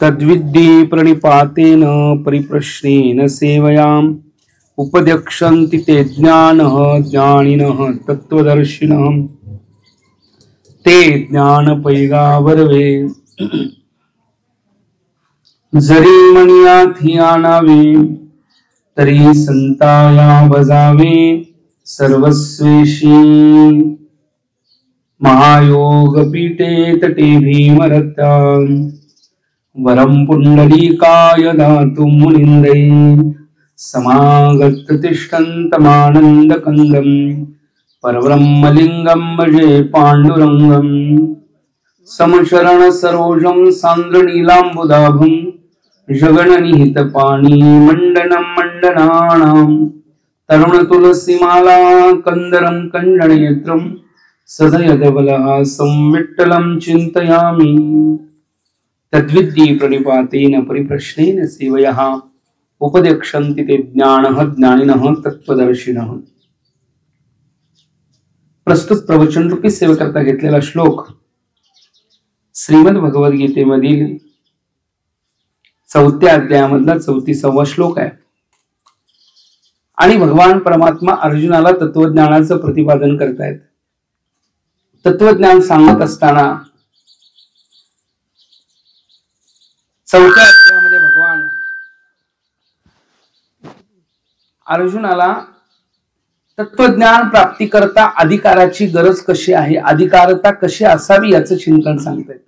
तद्विद्धि प्रणिपातेन परिप्रश्नेन सेवयाम् उपदेक्षन्ति ते ज्ञानः ज्ञानिनः तत्त्वदर्शिनः ते ज्ञानपैगावरवे जरी मनियाथी आणावे तरी संताया बजावे सर्वस्वेशी महायोग पीठे तटे भीमरता वरम पुंडलीकाय दातु मुनिंदै समागत तिष्ठन्तमानन्दकन्दं परब्रह्मलिंगं भजे पाण्डुरंगं समशरण सरोजं सान्द्रनीलाम्बुदाभं जगन्निहितपाणि मण्डनं मण्डनानां तरुणतुलसीमाला कंदरं कञ्जननेत्रं सदयदबलहासं विठ्ठलं चिन्तयामि तद्विद्धि प्रणिपातेन परिप्रश्नेन सेवयः उपदेक्षन्ति ते ज्ञानः ज्ञानिनः तत्त्वदर्शिनः। प्रस्तुत प्रवचन रूपी सेवेकरता घेतलेला श्लोक श्रीमद भगवद्गीतेमधील 4थ्या अध्यायामधला 34वा श्लोक आहे आणि भगवान परमात्मा अर्जुनाला तत्वज्ञानाचं प्रतिपादन करतायत। तत्वज्ञान सांगत असताना 4थ्या अध्यायामध्ये भगवान अर्जुनाला तत्वज्ञान प्राप्ती करता अधिकाराची गरज कशी आहे, अधिकारता कशी असावी याचं चिंतन सांगतायत।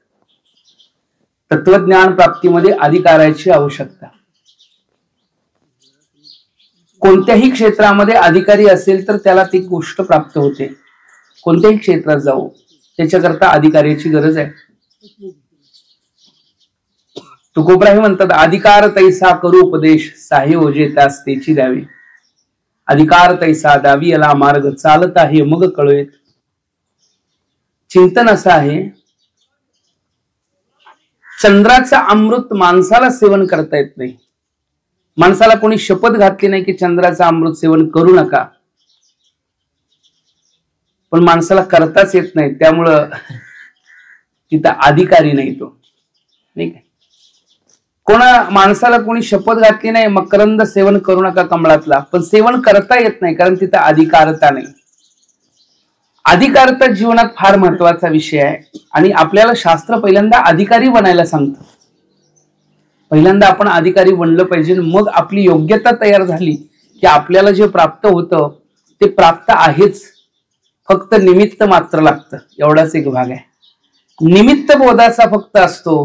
तत्वज्ञान प्राप्तीमध्ये अधिकाराची आवश्यकता, कोणत्याही क्षेत्रामध्ये अधिकारी असेल तर त्याला ती गोष्ट प्राप्त होते। कोणत्याही क्षेत्रात जाऊ त्याच्याकरता अधिकाऱ्याची गरज आहे। तुकोबराही म्हणतात अधिकार तैसा करू उपदेश साहे ओजे त्यास तेची द्यावी। अधिकार तैसा दावी याला मार्ग चालत आहे मग कळेत। चिंतन असं आहे चंद्राचा अमृत माणसाला सेवन करता येत नाही। माणसाला कोणी शपथ घातली नाही की चंद्राचा अमृत सेवन करू नका, पण माणसाला करताच येत नाही, त्यामुळं तिथं अधिकारी नाही तो, नाही का? माणसाला कोणी शपथ घातली नाही मकरंद सेवन करू नका कमळातला, पण सेवन करता येत नाही कारण तिथं अधिकारता नाही। अधिकारता जीवनात फार महत्वाचा विषय आहे आणि आपल्याला शास्त्र पहिल्यांदा अधिकारी बनायला सांगतं। पहिल्यांदा आपण अधिकारी बनलं पाहिजे, मग आपली योग्यता तयार झाली की आपल्याला जे प्राप्त होतं ते प्राप्त आहेच, फक्त निमित्त मात्र लागतं, एवढाच एक भाग आहे। निमित्त बोधाचा फक्त असतो,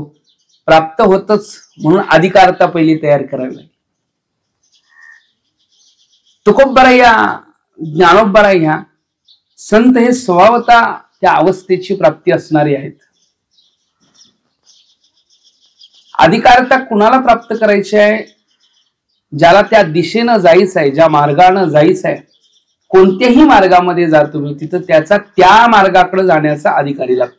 प्राप्त होतच, म्हणून अधिकारता पहिली तयार करावी लागेल। तुकोबरा या ज्ञानोबरा ह्या संत हे स्वभावता त्या अवस्थेची प्राप्ती असणारे आहेत। अधिकारता कुणाला प्राप्त करायची आहे? ज्याला त्या दिशेनं जायचं आहे, ज्या मार्गाने जायचं आहे, कोणत्याही मार्गामध्ये जा तुम्ही, तिथं त्याचा त्या मार्गाकडे जाण्याचा अधिकारी लागतो।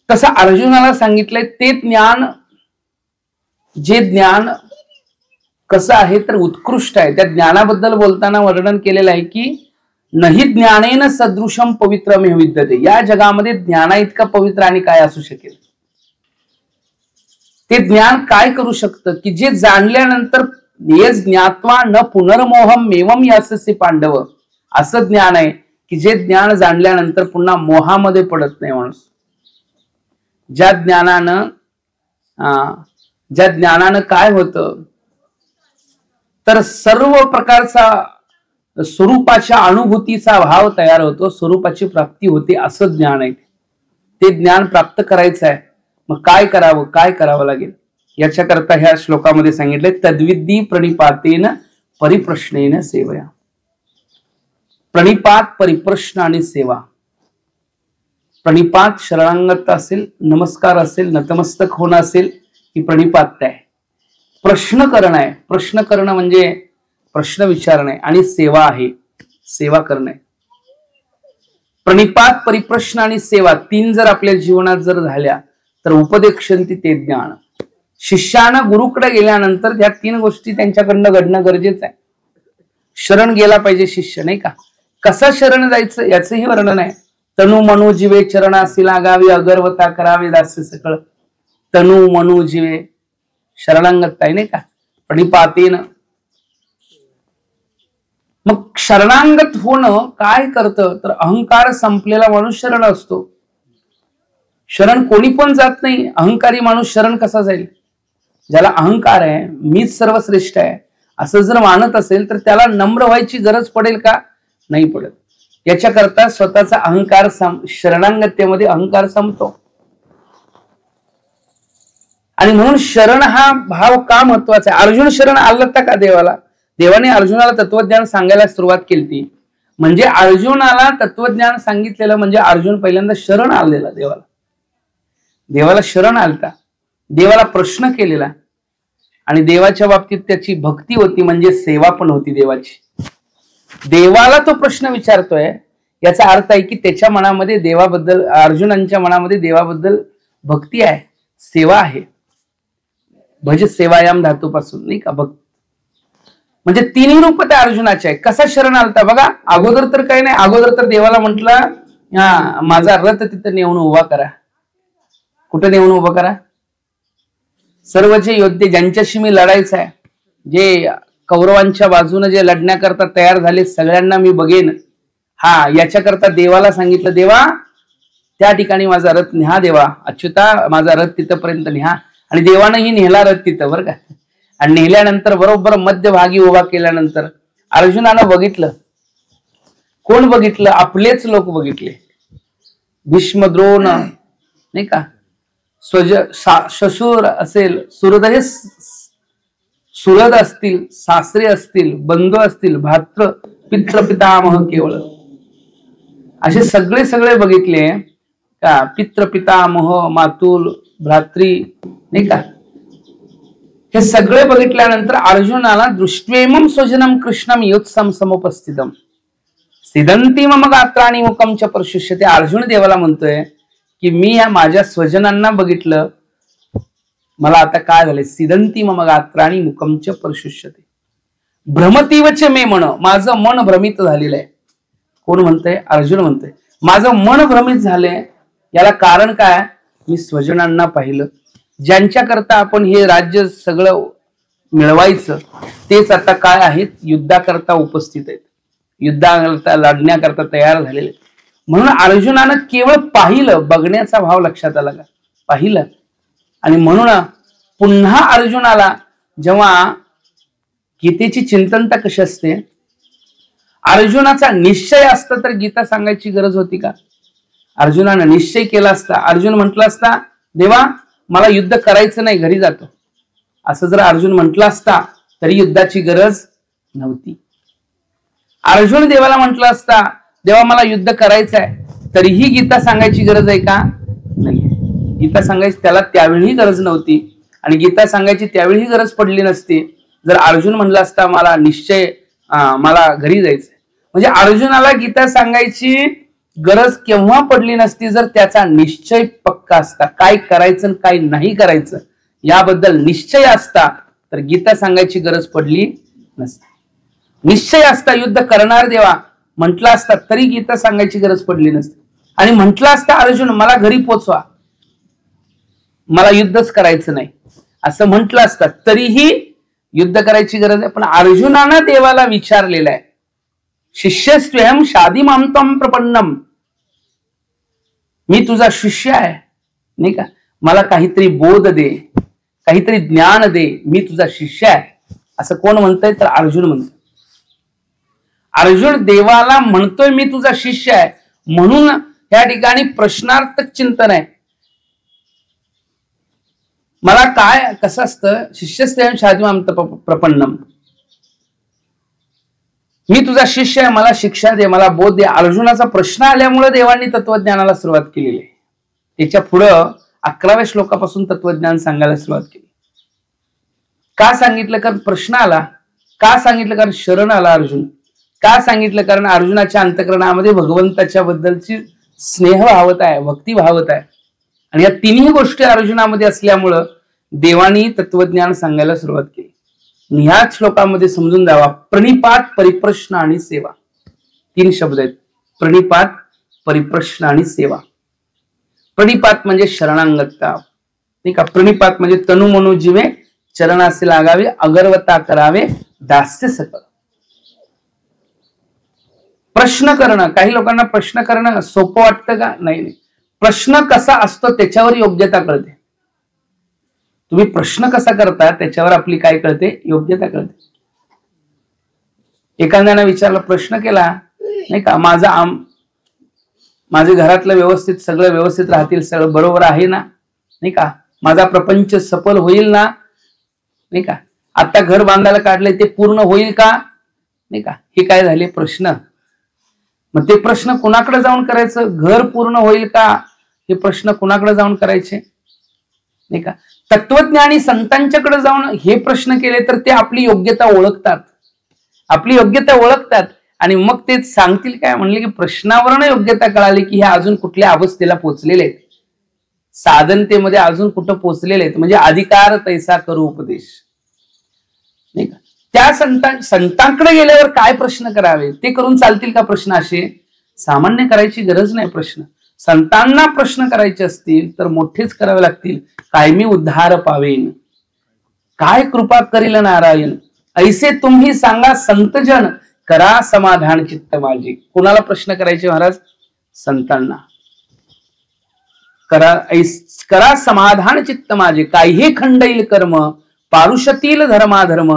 तसं अर्जुनाला सांगितलंय ते ज्ञान, जे ज्ञान कसं आहे तर उत्कृष्ट आहे। त्या ज्ञानाबद्दल बोलताना वर्णन केलेलं आहे की नहि ज्ञानेन सदृशम पवित्रमे विद्यते। या जगामध्ये ज्ञाना इतका पवित्र आणि काय असू शकेल? ते ज्ञान काय करू शकतं की जे जाणल्यानंतर ये ज्ञात्वा न पुनर्मोहम एवं याससे पांडव, असं ज्ञान आहे की जे ज्ञान जाणल्यानंतर पुन्हा मोहामध्ये पडत नाही माणूस। ज्या ज्ञानानं काय होतं तर सर्व प्रकारचा स्वरूपाच्या अनुभूतीचा भाव तयार होतो, स्वरूपाची प्राप्ती होते, असं ज्ञान आहे। ते ज्ञान प्राप्त करायचं आहे, मग काय करावं, काय करावं लागेल याच्याकरता ह्या श्लोकामध्ये सांगितलंय तद्विद्धि प्रणिपातेन परिप्रश्नेन सेवया। प्रणिपात, परिप्रश्न आणि सेवा। प्रणिपात शरणागत असेल, नमस्कार असेल, नतमस्तक होणं असेल ही प्रणिपात आहे। प्रश्न करणं आहे, प्रश्न करणं म्हणजे प्रश्न विचारणे, आणि सेवा आहे, सेवा करणे। प्रणिपात, परिप्रश्न आणि सेवा तीन जर आपल्या जीवनात जर झाल्या तर उपदेक्षन्ति ते ज्ञान। शिष्यानं गुरुकडे गेल्यानंतर त्या तीन गोष्टी त्यांच्याकडनं घडणं गरजेचं आहे। शरण गेला पाहिजे शिष्य, नाही का? कसा शरण जायचं याचंही वर्णन आहे। तनु मनु जीवे चरणासी लागावी अगरवता करावे दास्य सकळ. तनु मनु जीवे शरणांगत आहे नाही का, प्रणिपातेन. मग शरणांगत होणं काय करतं तर अहंकार संपलेला माणूस शरण असतो. शरण कोणी पण जात नाही. अहंकारी माणूस शरण कसा जाईल? ज्याला अहंकार आहे, मीच सर्वश्रेष्ठ आहे असं जर मानत असेल तर त्याला नम्र व्हायची गरज पडेल का? नाही पडत. याच्याकरता स्वतःचा अहंकार शरणांगत्यमध्ये अहंकार संपतो. आणि म्हणून शरण हा भाव का महत्वाचा आहे? अर्जुन शरण आला का देवाला? देवाने अर्जुनाला तत्वज्ञान सांगायला सुरुवात केली. म्हणजे अर्जुनाला तत्वज्ञान सांगितलेलं म्हणजे अर्जुन पहिल्यांदा शरण आलेला देवाला. देवाला शरण आलता, देवाला प्रश्न केलेला आणि देवाच्या बाबतीत त्याची भक्ती होती, म्हणजे सेवा पण होती देवाची. देवाला तो प्रश्न विचारतोय याचा अर्थ आहे की त्याच्या मनामध्ये देवाबद्दल, अर्जुनांच्या मनामध्ये देवाबद्दल भक्ती आहे, सेवा आहे. भज सेवायाम धातूपासून नाही का भक्ती. म्हणजे तिन्ही रूप त्या अर्जुनाचे आहे. कसा शरण आलता बघा. अगोदर तर काही नाही, अगोदर तर देवाला म्हटलं हा माझा रथ तिथं नेऊन उभा करा. कुठं नेऊन उभा करा? सर्व जे योद्धे ज्यांच्याशी मी लढायचं आहे, जे कौरवांच्या बाजूने जे लढण्याकरता तयार झाले सगळ्यांना मी बघेन. हा याच्याकरता देवाला सांगितलं, देवा त्या ठिकाणी माझा रथ न्या, देवा अच्युता माझा रथ तिथपर्यंत न्या. आणि देवानंही नेला रथ तिथं बरं का. आणि नेल्यानंतर बरोबर मध्यभागी उभा केल्यानंतर अर्जुनानं बघितलं. कोण बघितलं? आपलेच लोक बघितले. भीष्म, द्रोण नाही का, शशूर असेल, सुहृद, हे सुहृद असतील, सासरे असतील, बंधू असतील, भात्र पित्र पितामह केवळ असे सगळे बघितले का. पित्र पितामह, मातुल, भ्रात्री नाही का, हे सगळे बघितल्यानंतर अर्जुनाला दृष्ट्वेमं स्वजनम कृष्णम योत्सम समुपस्थितम सिदंती मम गात्राणी मुकम च प्रशुष्यते. अर्जुन देवाला म्हणतोय की मी या माझ्या स्वजनांना बघितलं, मला आता काय झालंय? सिदंती मम गात्राणी मुकम च प्रशुष्यते भ्रमतीवच मे म्हण. माझं मन भ्रमित झालेलं आहे. कोण म्हणतंय? अर्जुन म्हणतोय माझं मन भ्रमित झालंय. याला कारण काय? मी स्वजनांना पाहिलं, ज्यांच्याकरता आपण हे राज्य सगळं मिळवायचं तेच आता काय आहेत? युद्धाकरता उपस्थित आहेत, युद्धाकरता लढण्याकरता तयार झालेले. म्हणून अर्जुनानं केवळ पाहिलं, बघण्याचा भाव लक्षात आला का? पाहिलं. आणि म्हणून पुन्हा अर्जुनाला जेव्हा गीतेची चिंतनता कशी असते, अर्जुनाचा निश्चय असता तर गीता सांगायची गरज होती का? अर्जुनानं निश्चय केला असता, अर्जुन म्हटलं असता देवा मला युद्ध करायचं नाही, घरी जातो, असं जर अर्जुन म्हटलं असता तरी युद्धाची गरज नव्हती. अर्जुन देवाला म्हटलं असता देवा मला युद्ध करायचं आहे, तरीही गीता सांगायची गरज आहे का? नाही. गीता सांगायची त्याला त्यावेळी गरज नव्हती. आणि गीता सांगायची त्यावेळी गरज पडली नसती जर अर्जुन म्हणला असता मला निश्चय, मला घरी जायचंय. म्हणजे अर्जुनाला गीता सांगायची गरज केव्हा पडली नसती जर त्याचा निश्चय पक्का असता. काय करायचं काय नाही करायचं याबद्दल निश्चय असता तर गीता सांगायची गरज पडली नसती. निश्चय असता युद्ध करणार देवा म्हटला असता तरी गीता सांगायची गरज पडली नसती. आणि म्हटलं असता अर्जुन मला घरी पोचवा, मला युद्धच करायचं नाही असं म्हटलं असतं तरीही युद्ध करायची गरज आहे. पण अर्जुनानं देवाला विचारलेलं आहे शिष्यस्त्वहं शादीमां प्रपन्नम, मी तुझा शिष्य आहे नाही का, मला काहीतरी बोध दे, काहीतरी ज्ञान दे, मी तुझा शिष्य आहे असं कोण म्हणतंय तर अर्जुन म्हणतोय. अर्जुन देवाला म्हणतोय मी तुझा शिष्य आहे. म्हणून या ठिकाणी प्रश्नार्थक चिंतन आहे. मला काय कसं असतं शिष्यस्त्वहं शादीमां प्रपन्नम, मी तुझा शिष्य आहे, मला शिक्षा दे, मला बोध दे. अर्जुनाचा प्रश्न आल्यामुळे देवांनी तत्वज्ञानाला सुरुवात केलेली आहे. त्याच्या पुढं 11व्या श्लोकापासून तत्वज्ञान सांगायला सुरुवात केली. का सांगितलं? कारण प्रश्न आला. का सांगितलं? कारण शरण आला अर्जुन. का सांगितलं? कारण अर्जुनाच्या अंतःकरणामध्ये भगवंताच्या बद्दलची स्नेह भावत आहे, भक्ती भावत आहे. आणि या तिन्ही गोष्टी अर्जुनामध्ये असल्यामुळं देवानी तत्वज्ञान सांगायला सुरुवात केली. ह्याच श्लोकामध्ये समजून जावा. प्रणिपात, परिप्रश्न आणि सेवा 3 शब्द आहेत. प्रणिपात, परिप्रश्न आणि सेवा. प्रणिपात म्हणजे शरणांगतता, नाही का. प्रणिपात म्हणजे तनु मनो जीवे चरणासे लागावे, अगरवता करावे दास्य सकल. प्रश्न करणं, काही लोकांना प्रश्न करणं सोपं वाटतं का? नाही. प्रश्न कसा असतो त्याच्यावर योग्यता कळते. तुम्ही प्रश्न कसा करता त्याच्यावर आपली काय कळते? योग्यता कळते. एखाद्याने विचारला, प्रश्न केला, नाही का, माझे घरातलं व्यवस्थित, सगळं व्यवस्थित राहतील, सगळं बरोबर आहे ना, नाही का, माझा प्रपंच सफल होईल ना, नाही का, आता घर बांधायला काढलंय ते पूर्ण होईल का, नाही का, हे काय झाले प्रश्न. मग ते प्रश्न कुणाकडे जाऊन करायचं? घर पूर्ण होईल का हे प्रश्न कुणाकडे जाऊन करायचे, नाही का. तत्वज्ञानी संतांच्याकडे जाऊन हे प्रश्न केले तर ते आपली योग्यता ओळखतात, आपली योग्यता ओळखतात आणि मग ते सांगतील काय, म्हणले की प्रश्नावरून योग्यता कळाली की हे अजून कुठल्या अवस्थेला पोहोचलेले आहेत, साधनतेमध्ये अजून कुठं पोहोचलेले आहेत, म्हणजे अधिकार तैसा करू उपदेश, नाही का. त्या संतांकडे गेल्यावर काय प्रश्न करावे ते करून चालतील का प्रश्न? असे सामान्य करायची गरज नाही प्रश्न. संतांना प्रश्न करायचे असतील तर मोठेच करावे लागतील. कायमी उद्धार पावेन, काय कृपा करील नारायण, ऐसे तुम्ही सांगा संतजन, करा समाधान चित्त माझे. कोणाला प्रश्न करायचे महाराज? संतांना. करा समाधान चित्त माझे, काही खंडईल कर्म, पारुषतील धर्माधर्म,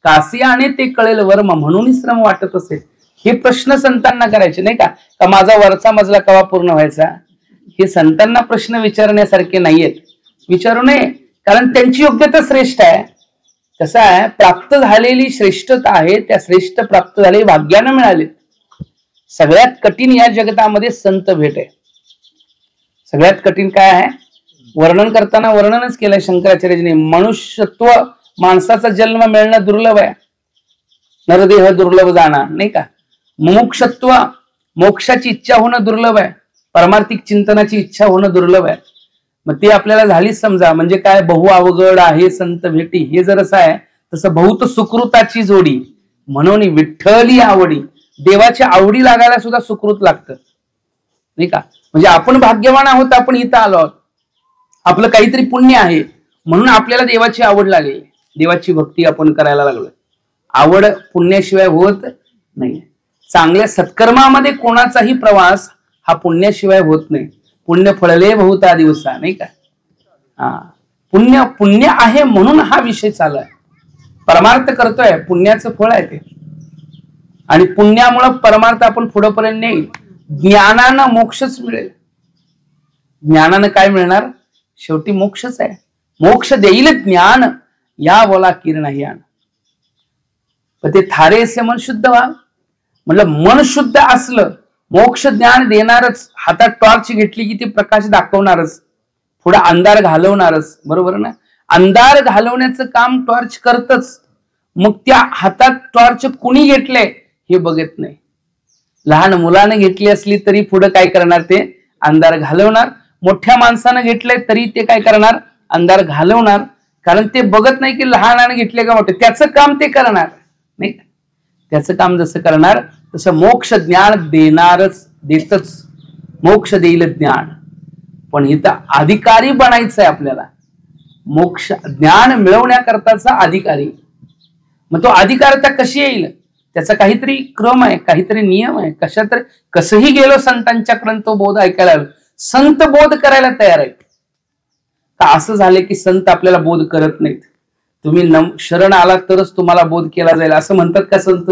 कासियाने ते कळेल वर्म, म्हणून श्रम वाटत असेल. हे प्रश्न संतांना करायचे, नाही का. का माझा वरचा मजला कवा पूर्ण व्हायचा? हे संतांना प्रश्न विचारण्यासारखे नाहीयेत, विचारू नये, कारण त्यांची योग्यता श्रेष्ठ आहे. कसं आहे, प्राप्त झालेली श्रेष्ठता आहे, त्या श्रेष्ठ प्राप्त झालेली भाग्यानं मिळाले. सगळ्यात कठीण या जगतामध्ये संत भेट आहे. सगळ्यात कठीण काय आहे? वर्णन करताना वर्णनच केलंय शंकराचार्यजीने. मनुष्यत्व, माणसाचा जन्म मिळणं दुर्लभ आहे, नरदेह दुर्लभ जाणार, नाही का. मुमुक्षत्व, मोक्षाची इच्छा होणं दुर्लभ आहे, परमार्थिक चिंतनाची इच्छा होणं दुर्लभ आहे. मग ते आपल्याला झालीच समजा. म्हणजे काय, बहु अवघड आहे संत भेटी, हे जर असं आहे तसं बहुत सुकृताची जोडी, म्हणून विठ्ठली आवडी. देवाच्या आवडी लागायला सुद्धा सुकृत लागतं, नाही का. म्हणजे आपण भाग्यवान आहोत, आपण इथं आलो आहोत, आपलं काहीतरी पुण्य आहे म्हणून आपल्याला देवाची आवड लागली, देवाची भक्ती आपण करायला लागलोय. आवड पुण्याशिवाय होत नाही. चांगल्या सत्कर्मामध्ये कोणाचाही प्रवास हा पुण्याशिवाय होत नाही. पुण्य फळले बहुता दिवसा, नाही का. पुण्य आहे म्हणून हा विषय चालू आहे. परमार्थ करतोय, पुण्याचं फळ आहे ते, आणि पुण्यामुळे परमार्थ आपण पुढेपर्यंत नेईल. ज्ञानानं मोक्षच मिळेल. ज्ञानानं काय मिळणार? शेवटी मोक्षच आहे. मोक्ष देईल ज्ञान, या बोला किरण यान. पण ते थारे असे मन शुद्ध व्हा. म्हटलं मन शुद्ध असलं मोक्ष ज्ञान देणारच. हातात टॉर्च घेतली की ती प्रकाश दाखवणारच, पुढे अंधार घालवणारच, बरोबर ना. अंधार घालवण्याचं काम टॉर्च करतच. मग त्या हातात टॉर्च कुणी घेतले हे बघत नाही. लहान मुलाने घेतली असली तरी पुढे काय करणार? ते अंधार घालवणार. मोठ्या माणसानं घेतलंय तरी ते काय करणार? अंधार घालवणार. कारण ते बघत नाही की लहानाने घेतले का मोठे, त्याचं काम ते करणार, नाही. त्याचं काम जसं करणार तसं मोक्ष ज्ञान देणारच, देतच. मोक्ष देईल ज्ञान. पण इथं अधिकारी बनायचं आहे आपल्याला. मोक्ष ज्ञान मिळवण्याकरताचा अधिकारी. मग तो अधिकारता कशी येईल? त्याचा काहीतरी क्रम आहे, काहीतरी नियम आहे. कशातरी कसंही गेलो संतांच्याकडून तो बोध ऐकायला, संत बोध करायला तयार आहेत का? असं झाले की संत आपल्याला बोध करत नाहीत. तुम्ही शरण आलात तरच तुम्हाला बोध केला जाईल असं म्हणतात का संत?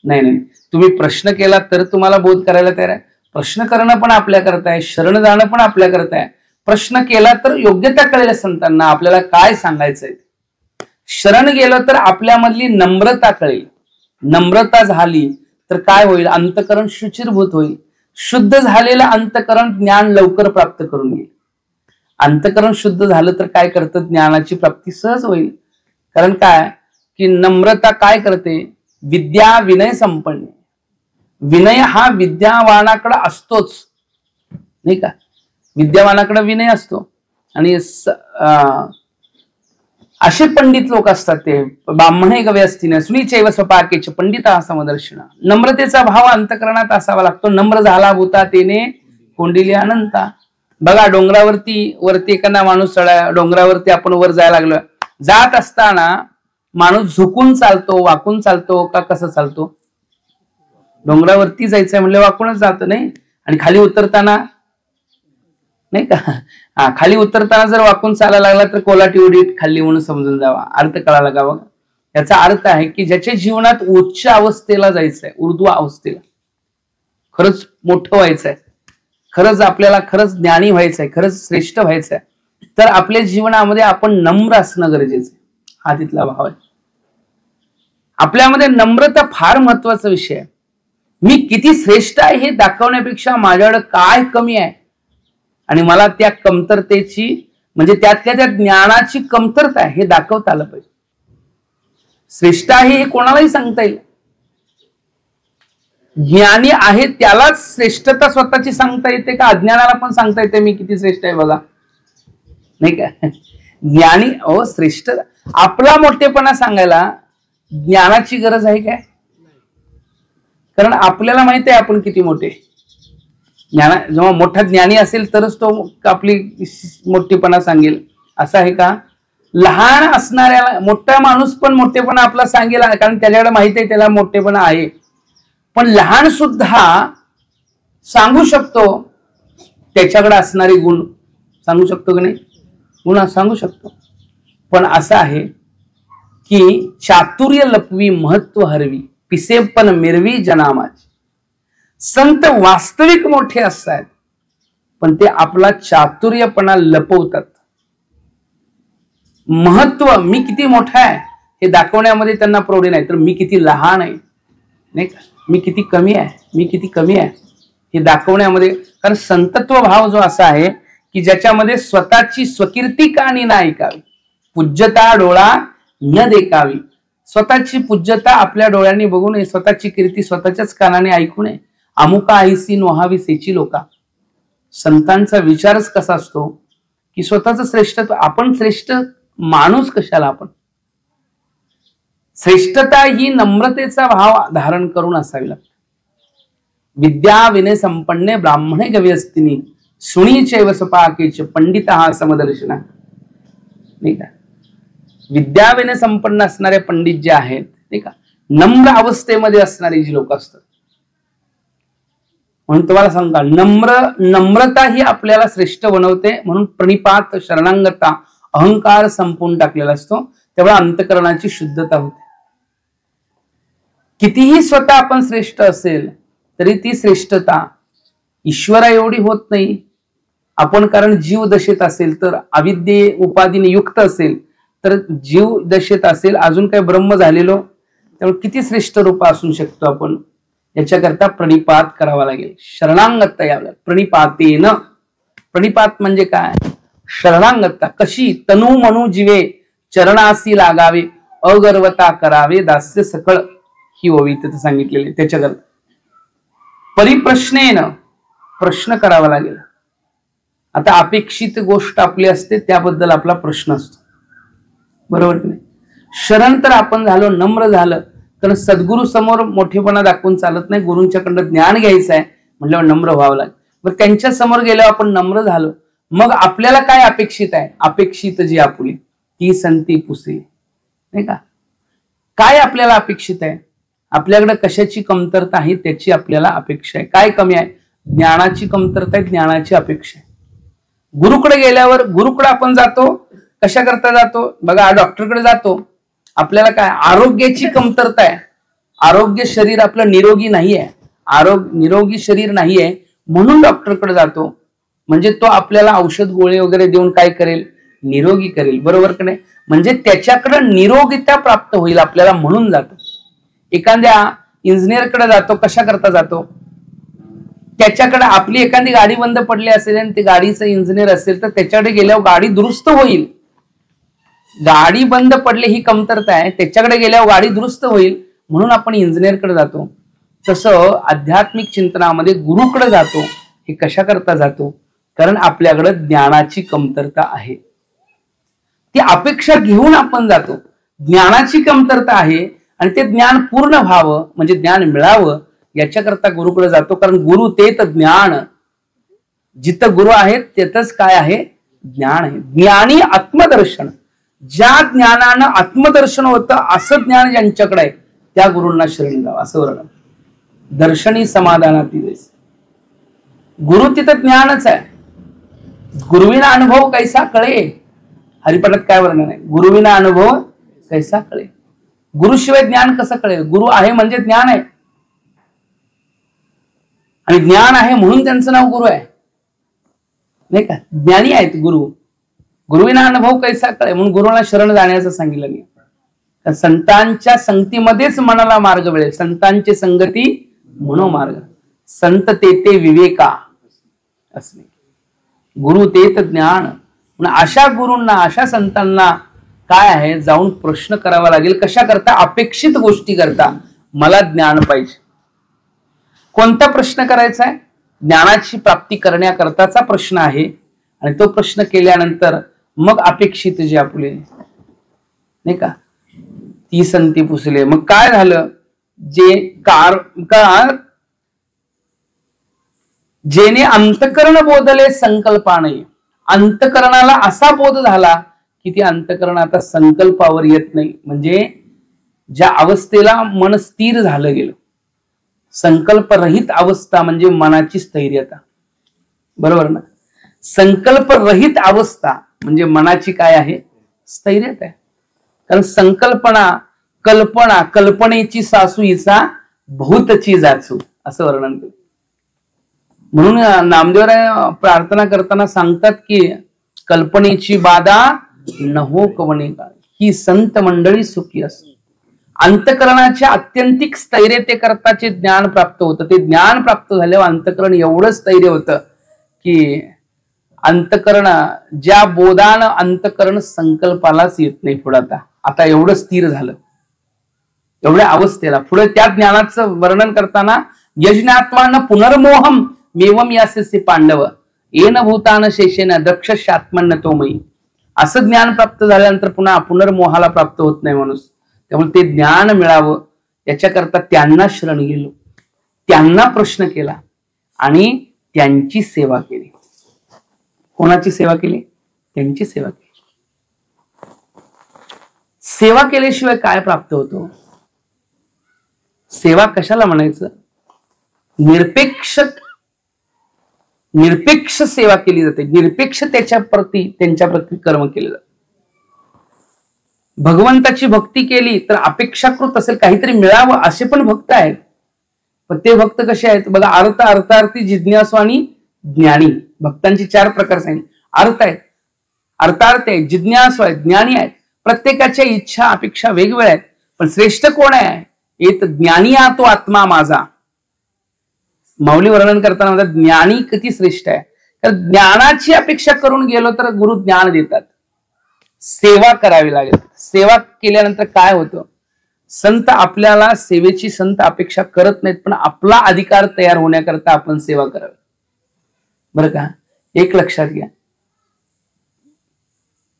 नाही. तुम्ही प्रश्न केला तर तुम्हाला बोध करायला तयार आहे. प्रश्न करणं पण आपल्या करता आहे, शरण जाणं पण आपल्या करता आहे. प्रश्न केला तर योग्यता कळेल संतांना आपल्याला काय सांगायचंय. शरण गेलं तर आपल्यामधली नम्रता कळेल. नम्रता झाली तर काय होईल? अंतकरण शुचिरभूत होईल. शुद्ध झालेलं अंतकरण ज्ञान लवकर प्राप्त करून घेईल. अंतकरण शुद्ध झालं तर काय करतं? ज्ञानाची प्राप्ती सहज होईल. कारण काय की नम्रता काय करते? विद्या विनय संपन्न. विनय हा विद्यावानाकडे असतोच, नाही का. विद्यावानाकडे विनय असतो. आणि असे पंडित लोक असतात ते ब्राह्मणे गवे असतील सुनीचैव स्वपाकेच पंडिता समदर्शना. नम्रतेचा भाव अंतकरणात असावा लागतो. नम्र झाला भूता तेने कोंडिली अनंता. बघा वरती एखादा माणूस डोंगरावरती आपण वर जायला लागलो, जात असताना माणूस झुकून चालतो, वाकून चालतो का कसं चालतो? डोंगरावरती जायचंय म्हणलं वाकूनच जातो नाही. आणि खाली उतरताना नाही का, खाली उतरताना जर वाकून चालायला लागला तर कोलाटी उडीत खाल्ली म्हणून समजून जावा. अर्थ कळाला का बघा? याचा अर्थ आहे की ज्याच्या जीवनात उच्च अवस्थेला जायचंय, ऊर्ध्व अवस्थेला, खरंच मोठं व्हायचंय, खरंच आपल्याला खरंच ज्ञानी व्हायचंय, खरंच श्रेष्ठ व्हायचंय, तर आपल्या जीवनामध्ये आपण नम्र असणं गरजेचं आहे. हा तिथला भाव आहे. आपल्यामध्ये नम्रता फार महत्वाचा विषय आहे. मी किती श्रेष्ठ आहे हे दाखवण्यापेक्षा माझ्याकडे काय कमी आहे आणि मला त्या कमतरतेची म्हणजे त्यातल्या त्या ज्ञानाची कमतरता आहे हे दाखवता आलं पाहिजे. श्रेष्ठ आहे हे कोणालाही सांगता येईल. ज्ञानी आहे त्यालाच श्रेष्ठता स्वतःची सांगता येते का अज्ञानाला पण सांगता येते मी किती श्रेष्ठ आहे बघा? नाही का? ज्ञानी श्रेष्ठ आपला मोठेपणा सांगायला ज्ञानाची गरज आहे काय? कारण आपल्याला माहित आहे आपण किती मोठे. जेव्हा मोठा ज्ञानी असेल तरच तो आपली मोठेपणा सांगेल, असं आहे का? लहान असणाऱ्याला मोठा माणूस पण मोठेपणा आपला सांगेल कारण त्याच्याकडे माहित आहे त्याला मोठेपणा आहे. पण लहान सुद्धा सांगू शकतो त्याच्याकडे असणारे गुण सांगू शकतो की नाही? गुण सांगू शकतो. पण असं आहे की चातुर्य लपवी महत्व हरवी पिसे पण मिरवी जनामाची. संत वास्तविक मोठे असतात पण ते आपला चातुर्यपणा लपवतात. महत्व मी किती मोठा आहे हे दाखवण्यामध्ये त्यांना प्रौढी नाही, तर मी किती लहान आहे नाही का, मी किती कमी आहे, मी किती कमी आहे हे दाखवण्यामध्ये. कारण संतत्व भाव जो असा आहे की ज्याच्यामध्ये स्वतःची स्वकीर्ती कानी ना ऐकावी, पूज्यता डोळा न देखावी. स्वतःची पूज्यता आपल्या डोळ्यांनी बघू नये, स्वतःची कीर्ती स्वतःच्याच कानाने ऐकू नये. अमुका आईसी नोहावी सेची लोका. संतांचा विचारच कसा असतो की स्वतःच श्रेष्ठत्व. आपण श्रेष्ठ माणूस कशाला? आपण श्रेष्ठता ही नम्रतेचा भाव धारण करून असावी लागते. विद्या विनय संपन्ने ब्राह्मणे गवी असतिनी सुणीचैव स्वपाकेच पंडिता समदर्शना. नाही का? विद्या विनय संपन्न असणारे पंडित जे आहेत नाही का, नम्र अवस्थेमध्ये असणारे जी लोक असतात. म्हणून तुम्हाला सांगा नम्रता ही आपल्याला श्रेष्ठ बनवते. म्हणून प्रणिपात शरणांगता अहंकार संपून टाकलेला असतो, तेव्हा अंतकरणाची शुद्धता होते. कितीही स्वतः आपण श्रेष्ठ असेल तरी ती श्रेष्ठता ईश्वरा एवढी होत नाही. आपण कारण जीव दशेत असेल तर अविद्ये उपाधीने युक्त असेल तर जीव दशेत असेल अजून काही ब्रह्म झालेलो, त्यामुळे किती श्रेष्ठ रूप असू शकतो आपण. याच्याकरता प्रणिपात करावा लागेल, शरणांगता यावं लागेल. प्रणिपातेन, प्रणिपात म्हणजे काय? शरणांगता. कशी? तनु मनु जीवे चरणासी लागावे अगर्वता करावे दास्य सकळ ही ओवी तिथे सांगितलेली. त्याच्याकरता परिप्रश्नेन प्रश्न करावा लागेल. आता अपेक्षित गोष्ट आपली असते त्याबद्दल आपला प्रश्न असतो, बरोबर की नाही? शरण तर आपण झालो, नम्र झालं तर सद्गुरु समोर मोठेपणा दाखवून चालत नाही. गुरूंच्याकडनं ज्ञान घ्यायचं आहे म्हटल्यावर नम्र व्हावं लागेल. मग त्यांच्या समोर गेल्यावर आपण नम्र झालो, मग आपल्याला काय अपेक्षित आहे? अपेक्षित जी आपुली ती संती पुसे नाही का? काय आपल्याला अपेक्षित आहे? आपल्याकडे कशाची कमतरता आहे त्याची आपल्याला अपेक्षा आहे. काय कमी आहे? ज्ञानाची कमतरता आहे, ज्ञानाची अपेक्षा आहे. गुरुकडे गेल्यावर गुरुकडे आपण जातो कशा करता जातो बघा? डॉक्टरकडे जातो, आपल्याला काय आरोग्याची कमतरता आहे. आरोग्य शरीर आपलं निरोगी नाहीये, निरोगी शरीर नाहीये म्हणून डॉक्टरकडे जातो. म्हणजे तो आपल्याला औषध गोळे वगैरे देऊन काय करेल? निरोगी करेल, बरोबर की नाही? म्हणजे त्याच्याकडे निरोगिता प्राप्त होईल आपल्याला म्हणून जातो. एखाद्या इंजिनियरकडे जातो कशा करता जातो? त्याच्याकडे आपली एखादी गाडी बंद पडली असेल आणि ते गाडीचं इंजिनियर असेल तर त्याच्याकडे गेल्यावर गाडी दुरुस्त होईल. गाडी बंद पडली ही कमतरता आहे, त्याच्याकडे गेल्यावर गाडी दुरुस्त होईल म्हणून आपण इंजिनियरकडे जातो. तसं आध्यात्मिक चिंतनामध्ये गुरुकडे जातो. हे कशा करता जातो? कारण आपल्याकडे ज्ञानाची कमतरता आहे. ती अपेक्षा घेऊन आपण जातो. ज्ञानाची कमतरता आहे आणि ते ज्ञान पूर्ण व्हावं म्हणजे ज्ञान मिळावं याच्याकरता गुरुकडे जातो. कारण गुरु तेच ज्ञान, जिथं गुरु आहेत तिथंच काय आहे, ज्ञान आहे. ज्ञानी आत्मदर्शन, ज्या ज्ञानानं आत्मदर्शन होतं असं ज्ञान ज्यांच्याकडे आहे त्या गुरूंना शरण जावं असं वर्णन. दर्शनी समाधानातील गुरु तिथं ज्ञानच आहे. गुरुविना अनुभव कैसा कळे, हरिपाठात काय वर्णन आहे, गुरुविना अनुभव कैसा कळे. गुरुशिवाय ज्ञान कसं कळेल. गुरु आहे म्हणजे ज्ञान आहे आणि ज्ञान आहे म्हणून त्यांचं नाव गुरु आहे नाही का. ज्ञानी आहेत गुरु. गुरुविना अनुभव कैसा कळे म्हणून गुरुला शरण जाण्याचं सांगितलं नाही. संतांच्या संगतीमध्येच मनाला मार्ग मिळेल. संतांची संगती मनोमार्ग, संत तेते विवेका असणे, गुरु तेत ज्ञान. अशा गुरूंना अशा संतांना काय आहे जाऊन प्रश्न करावा लागेल. कशा करता, अपेक्षित गोष्टी करता. मला ज्ञान पाहिजे. कोणता प्रश्न करायचा आहे, ज्ञानाची प्राप्ती करण्याकरताचा प्रश्न आहे आणि तो प्रश्न केल्यानंतर मग अपेक्षित जे आपले नाही का ती संती पुसले. मग काय झालं, जे जेने अंतकरण बोधले संकल्पाने, अंतकरणाला असा बोध झाला की ती अंतकरण आता संकल्पावर येत नाही. म्हणजे ज्या अवस्थेला मन स्थिर झालं गेलं, संकल्परहित अवस्था म्हणजे मनाची स्थैर्यता, बरोबर ना. संकल्परहित अवस्था म्हणजे मनाची काय आहे, स्थैर्यता आहे. कारण संकल्पना कल्पना, कल्पनेची सासू हिचा भूतची जाचू असं वर्णन केलं. म्हणून नामदेवराय प्रार्थना करताना सांगतात की कल्पनेची बाधा न हो कवणे का, ही संत मंडळी सुखी असते. अंतकरणाच्या अत्यंतिक स्थैर्यते करताचे ज्ञान प्राप्त होतं. ते ज्ञान प्राप्त झाल्यावर अंतकरण एवढं स्थैर्य होतं की अंतकरण ज्या बोधानं अंतकरण संकल्पालाच येत नाही पुढे. आता एवढं स्थिर झालं एवढ्या अवस्थेला. पुढे त्या ज्ञानाचं वर्णन करताना यज्ञात्मान पुनर्मोहम मेवम यासे पांडव येन भूतान शेषेन दक्षात्मन तोमयी. असं ज्ञान प्राप्त झाल्यानंतर पुन्हा पुनर्मोहाला प्राप्त होत नाही माणूस. त्यामुळे ते ज्ञान मिळावं याच्याकरता त्यांना शरण गेलो, त्यांना प्रश्न केला आणि त्यांची सेवा केली. कोणाची सेवा केली, त्यांची सेवा केली. सेवा केल्याशिवाय काय प्राप्त होतो. सेवा कशाला म्हणायचं, निरपेक्ष सेवा केली जाते. निरपेक्ष त्यांच्या प्रती कर्म केले जाते. भगवंताची भक्ती केली तर अपेक्षाकृत असेल काहीतरी मिळावं असे पण भक्त आहेत. पण ते भक्त कसे आहेत बघा, अर्थार्थी जिज्ञासू आणि ज्ञानी. भक्तांची 4 प्रकार सांगितले. अर्थ आहेत, अर्थार्थ आहेत, जिज्ञासू आहेत, ज्ञानी आहेत. प्रत्येकाच्या इच्छा अपेक्षा वेगवेगळ्या आहेत. पण श्रेष्ठ कोण आहे, एक ज्ञानी हा तो आत्मा माझा. माऊली वर्णन करताना म्हणतात ज्ञानी किती श्रेष्ठ आहे. तर ज्ञानाची अपेक्षा करून गेलो तर गुरु ज्ञान देतात. सेवा करावी लागेल. सेवा केल्यानंतर काय होतं, संत आपल्याला सेवेची संत अपेक्षा करत नाहीत, पण आपला अधिकार तयार होण्याकरता आपण सेवा करावी. बरं का, एक लक्षात घ्या,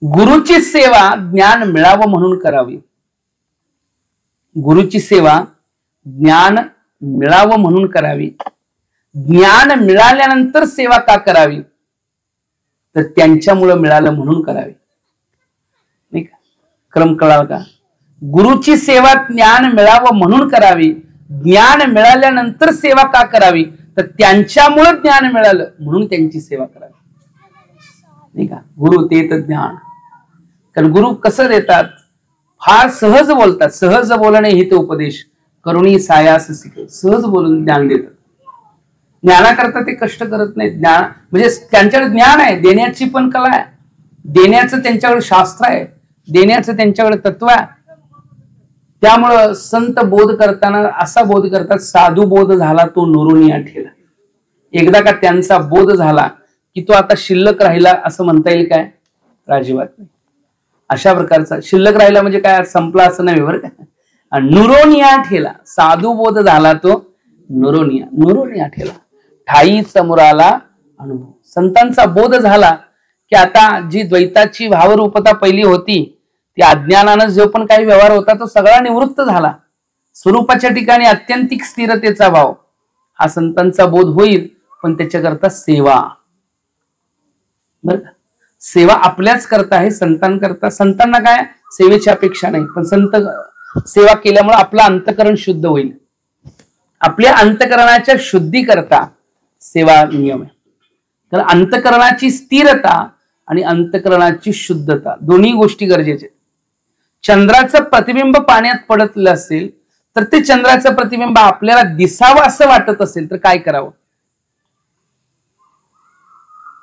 गुरुची सेवा ज्ञान मिळावं म्हणून करावी. गुरुची सेवा ज्ञान मिळावं म्हणून करावी. ज्ञान मिळाल्यानंतर सेवा का करावी, तर त्यांच्यामुळे मिळालं म्हणून करावी. नाही का, क्रम कळाला का. गुरुची सेवा ज्ञान मिळावं म्हणून करावी. ज्ञान मिळाल्यानंतर सेवा का करावी, तर त्यांच्यामुळे ज्ञान मिळालं म्हणून त्यांची सेवा करावी. नाही का, गुरु तेत ज्ञान. कारण गुरु कसं देतात, फार सहज बोलतात. सहज बोलणे हित उपदेश करुणी सायास शिक. सहज बोलून ज्ञान देतात. ज्ञानाकरता ते कष्ट करत नाहीत. ज्ञान म्हणजे त्यांच्याकडे ज्ञान आहे, देण्याची पण कला आहे, देण्याचं त्यांच्याकडे शास्त्र आहे, देण्याचं त्यांच्याकडे तत्व आहे. त्यामुळं संत बोध करताना असा बोध करतात, साधू बोध झाला तो नुरुनिया ठेला. एकदा का त्यांचा बोध झाला की तो आता शिल्लक राहिला असं म्हणता येईल काय, अजिबात नाही. अशा प्रकारचा शिल्लक राहिला म्हणजे काय, संपला असं नाही बरं का. नुरोनिया ठेला, साधू बोध झाला तो नुरोनिया ठेला. ठाई समोराला अनुभव. संतांचा बोध झाला की की आता जी द्वैताची भावरूपता पहिली होती, ती अज्ञानानं जो पण काही व्यवहार होता तो सगळा निवृत्त झाला. स्वरूपाच्या ठिकाणी अत्यंतिक स्थिरतेचा भाव हा संतांचा बोध होईल. पण त्याच्याकरता सेवा, बर का, सेवा आपल्याच करता आहे, संतांकरता. संतांना काय सेवेची अपेक्षा नाही, पण संत सेवा केल्यामुळे आपलं अंतकरण शुद्ध होईल. आपल्या अंतकरणाच्या शुद्धीकरता सेवा नियम आहे. तर अंतकरणाची स्थिरता आणि अंतकरणाची शुद्धता दोन्ही गोष्टी गरजेच्या. चंद्राचं प्रतिबिंब पाण्यात पडतलं असेल तर ते चंद्राचं प्रतिबिंब आपल्याला दिसावं असं वाटत असेल तर काय करावं?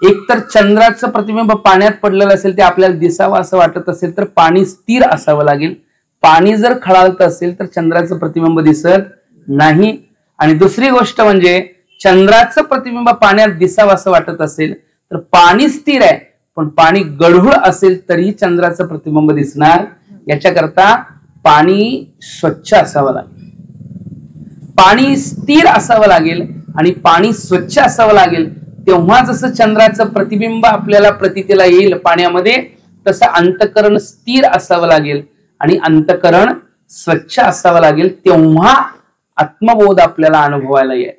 एक तर चंद्राचं प्रतिबिंब पाण्यात पडलेलं असेल ते आपल्याला दिसावं असं वाटत असेल तर पाणी स्थिर असावं लागेल. पाणी जर खळाळत असेल तर चंद्राचं प्रतिबिंब दिसत नाही. आणि दुसरी गोष्ट म्हणजे चंद्राचं प्रतिबिंब पाण्यात दिसावं असं वाटत असेल तर पाणी स्थिर आहे, पण पाणी गढूळ असेल तरीही चंद्राचं प्रतिबिंब दिसणार. याच्याकरता पाणी स्वच्छ असावं लागेल, पाणी स्थिर असावं लागेल आणि पाणी स्वच्छ असावं लागेल. तेव्हा जसं चंद्राचं प्रतिबिंब आपल्याला प्रतीतीला येईल पाण्यामध्ये, तसं अंतकरण स्थिर असावं लागेल आणि अंतकरण स्वच्छ असावं लागेल. तेव्हा आत्मबोध आपल्याला अनुभवायला येईल.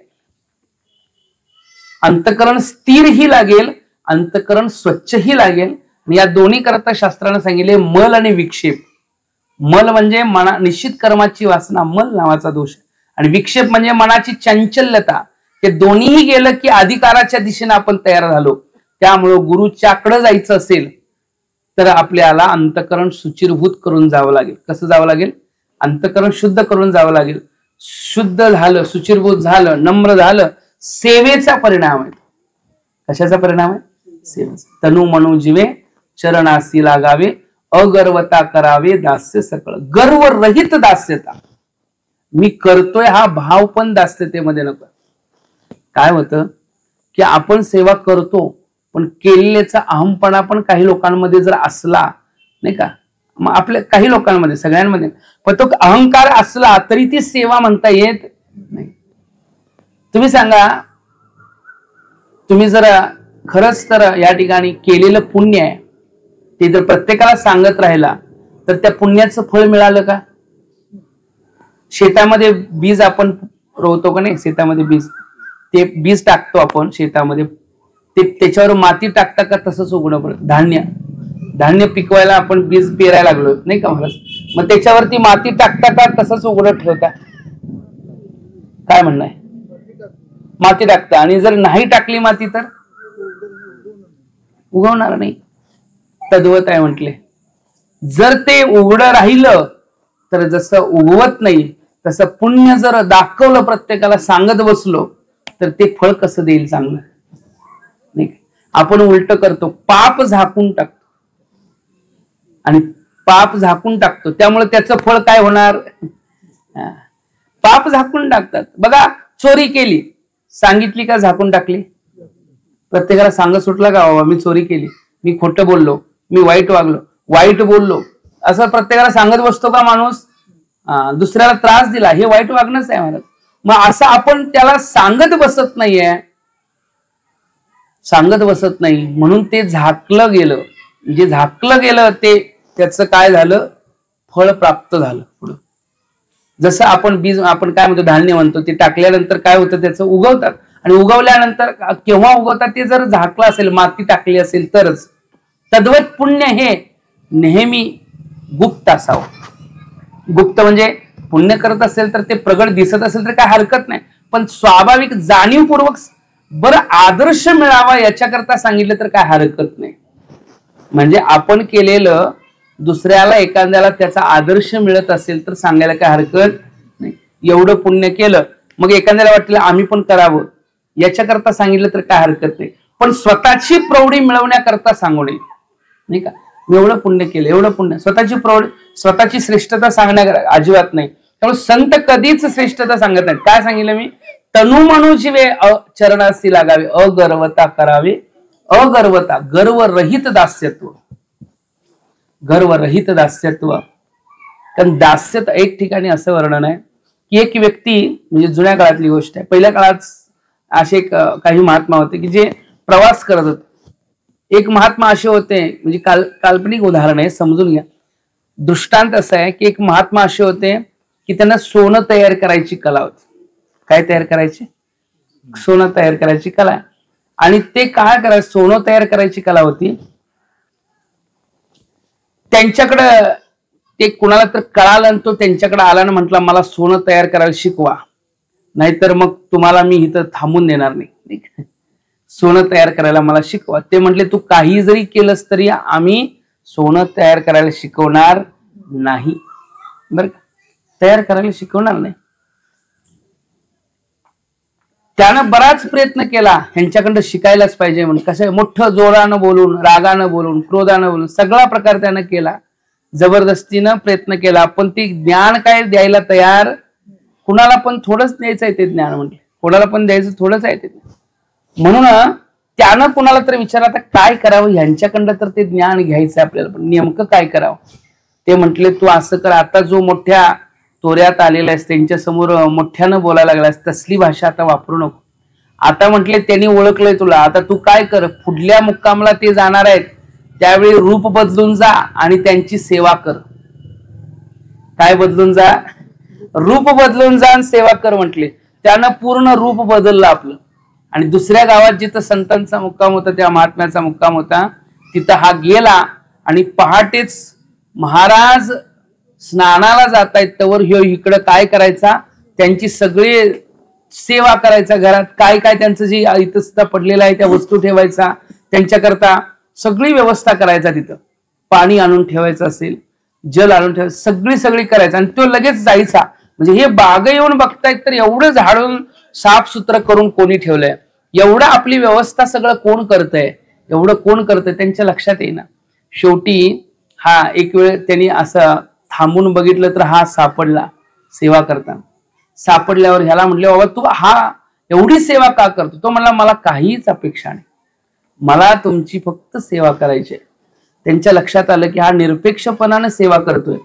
अंतकरण स्थिरही लागेल, अंतकरण स्वच्छही लागेल. या दोन्ही करता शास्त्राने सांगितले मल आणि विक्षेप. मल म्हणजे मना निश्चित कर्माची वासना, मल नावाचा दोष, आणि विक्षेप म्हणजे मनाची चंचलता. हे दोन्हीही गेलं की अधिकाराच्या दिशेने आपण तयार झालो. त्यामुळे गुरुच्याकडे जायचं असेल तर आपल्याला अंतकरण सुचिरभूत करून जावं लागेल. कसं जावं लागेल? अंतकरण शुद्ध करून जावं लागेल. शुद्ध झालं, सुचिरभूत झालं, नम्र झालं, सेवेचा परिणाम आहे. कशाचा परिणाम आहे? सेवेचा. तनु मनु जीवे चरणासी लागावे, अगर्वता करावे दास्य सकळ. गर्व रहित दास्यता. मी करतोय हा भाव पण दास्यतेमध्ये नको. काय होतं की आपण सेवा करतो पण केलेल्याचा अहमपणा पण काही लोकांमध्ये जर असला नाही का, मग आपल्या काही लोकांमध्ये, सगळ्यांमध्ये, पण तो अहंकार असला तरी ती सेवा म्हणता येत नाही. तुम्ही सांगा, तुम्ही जर खरंच तर या ठिकाणी केलेलं पुण्य आहे ते जर प्रत्येकाला सांगत राहिला तर त्या पुण्याचं फळ मिळालं का? शेतामध्ये बीज आपण रोवतो का नाही, शेतामध्ये बीज, ते बीज टाकतो आपण शेतामध्ये, ते त्याच्यावर माती टाकता का तसंच उघडं पडत. धान्य पिकवायला आपण बीज पेरायला लागलो नाही का महाराज, मग त्याच्यावरती माती टाकता का तसंच उघडं ठेवता? काय म्हणणं आहे? माती टाकता. आणि जर नाही टाकली माती तर उगवणार नाही. तद्वत आहे म्हटले. जर ते उघडं राहिलं तर जसं उगवत नाही तसं पुण्य जर दाखवलं, प्रत्येकाला सांगत बसलो तर ते फळ कसं देईल चांगलं? नाही, आपण उलट करतो, पाप झाकून टाकतो आणि पाप झाकून टाकतो, त्यामुळे त्याचं फळ काय होणार? पाप झाकून टाकतात. बघा, चोरी केली, सांगितली का झाकून टाकली? प्रत्येकाला सांगत सुटला का बाबा मी चोरी केली, मी खोटं बोललो, मी वाईट वागलो, वाईट बोललो, असं प्रत्येकाला सांगत बसतो का माणूस? दुसऱ्याला त्रास दिला हे वाईट वागणंच आहे महाराज. मग असं आपण त्याला सांगत बसत नाहीये, सांगत बसत नाही म्हणून ते झाकलं गेलं. जे झाकलं गेलं ते त्याचं काय झालं? फळ प्राप्त झालं. पुढं जसं आपण बीज, आपण काय म्हणतो धान्य म्हणतो, ते टाकल्यानंतर काय होतं? त्याचं उगवतात. आणि उगवल्यानंतर केव्हा उगवतात? ते जर झाकलं असेल, माती टाकली असेल तरच. तद्वत पुण्य हे नेहमी गुप्त असावं. गुप्त म्हणजे पुण्य करत असेल तर ते प्रगट दिसत असेल तर काय हरकत नाही, पण स्वाभाविक जाणीवपूर्वक बरं आदर्श मिळावा याच्याकरता सांगितलं तर काय हरकत नाही. म्हणजे आपण केलेलं दुसऱ्याला, एखाद्याला त्याचा आदर्श मिळत असेल तर सांगायला काय हरकत नाही. एवढं पुण्य केलं, मग एखाद्याला वाटलं आम्ही पण करावं याच्याकरता सांगितलं तर काय हरकत नाही. पण स्वतःची प्रौढी मिळवण्याकरता सांगू नये नाही का. एवढं पुण्य केलं, एवढं पुण्य, स्वतःची प्रौढ, स्वतःची श्रेष्ठता सांगण्या अजिबात नाही. त्यामुळे संत कधीच श्रेष्ठता सांगत नाहीत. काय सांगितलं मी? तनु मनु जीवे चरणासी लागावे, अगर्वता करावे, अगर्वता, गर्वरहित दास्यत्व, गर्वरहित दास्यत्व. कारण दास्यत एक ठिकाणी असं वर्णन आहे की एक व्यक्ती, म्हणजे जुन्या काळातली गोष्ट आहे, पहिल्या काळात असे काही महात्मा होते की जे प्रवास करत होते. एक महात्मा असे होते, म्हणजे काल्पनिक उदाहरण आहे, समजून घ्या. दृष्टांत असं आहे की एक महात्मा असे होते की त्यांना सोनं तयार करायची कला होती. काय तयार करायची? सोनं तयार करायची कला. आणि ते काय करायचं, सोनं तयार करायची कला होती. त्यांच्याकडं ते कुणाला तर कळालं आणि तो त्यांच्याकडे आला आणि म्हटला मला सोनं तयार करायला शिकवा, नाहीतर मग तुम्हाला मी इथं थांबून देणार नाही. सोनं तयार करायला मला शिकवा. ते म्हटले तू काही जरी केलंस तरी आम्ही सोनं तयार करायला शिकवणार नाही. बरं का, तयार करायला शिकवणार नाही. त्यानं बराच प्रयत्न केला ह्यांच्याकडं शिकायलाच पाहिजे म्हणून. कसं मोठं जोरानं बोलून, रागानं बोलून, क्रोधानं बोलून सगळा प्रकार त्यानं केला, जबरदस्तीनं प्रयत्न केला. पण ती ज्ञान काय द्यायला तयार, कुणाला पण थोडंच द्यायचं आहे ते ज्ञान. म्हणजे कोणाला पण द्यायचं थोडंच आहे ते. म्हणून त्यानं कुणाला तर विचारलं आता काय करावं, ह्यांच्याकडं तर ते ज्ञान घ्यायचं आपल्याला, पण नेमकं काय करावं. ते म्हटले तू असं कर, आता जो मोठ्या तोऱ्यात आलेला आहेस त्यांच्या समोर मोठ्यानं बोलायला लागलास, तसली भाषा आता वापरू नको. आता म्हटले त्यांनी ओळखलंय तुला, आता तू काय कर, पुढल्या मुक्कामला ते जाणार आहेत त्यावेळी रूप बदलून जा आणि त्यांची सेवा कर. काय बदलून जा? रूप बदलून जा आणि सेवा कर म्हटले. त्यानं पूर्ण रूप बदललं आपलं. आणि दुसऱ्या गावात जिथं संतांचा मुक्काम होता, त्या महात्म्याचा मुक्काम होता, तिथं हा गेला आणि पहाटेच महाराज स्नानाला जातायत तवर ह्यो इकडं काय करायचा, त्यांची सगळी सेवा करायचा. घरात काय काय त्यांचं जे इतस्ता पडलेला आहे त्या वस्तू ठेवायचा, त्यांच्याकरता सगळी व्यवस्था करायचा. तिथं पाणी आणून ठेवायचं असेल, जल आणून ठेवायचं, सगळी करायचं. आणि तो लगेच जायचा. म्हणजे हे बाग येऊन बघतायत तर एवढं झाडून साफसुत्र करून कोणी ठेवलंय, एवढं आपली व्यवस्था सगळं कोण करतंय, एवढं कोण करतंय त्यांच्या लक्षात येईना. शेवटी हा एक वेळ त्यांनी असं थांबून बघितलं तर हा सापडला सेवा करताना. सापडल्यावर ह्याला म्हटले बाबा तू हा एवढी सेवा का करतो? तो म्हणला मला काहीच अपेक्षा नाही, मला तुमची फक्त सेवा करायची आहे. त्यांच्या लक्षात आलं की हा निरपेक्षपणाने सेवा करतोय,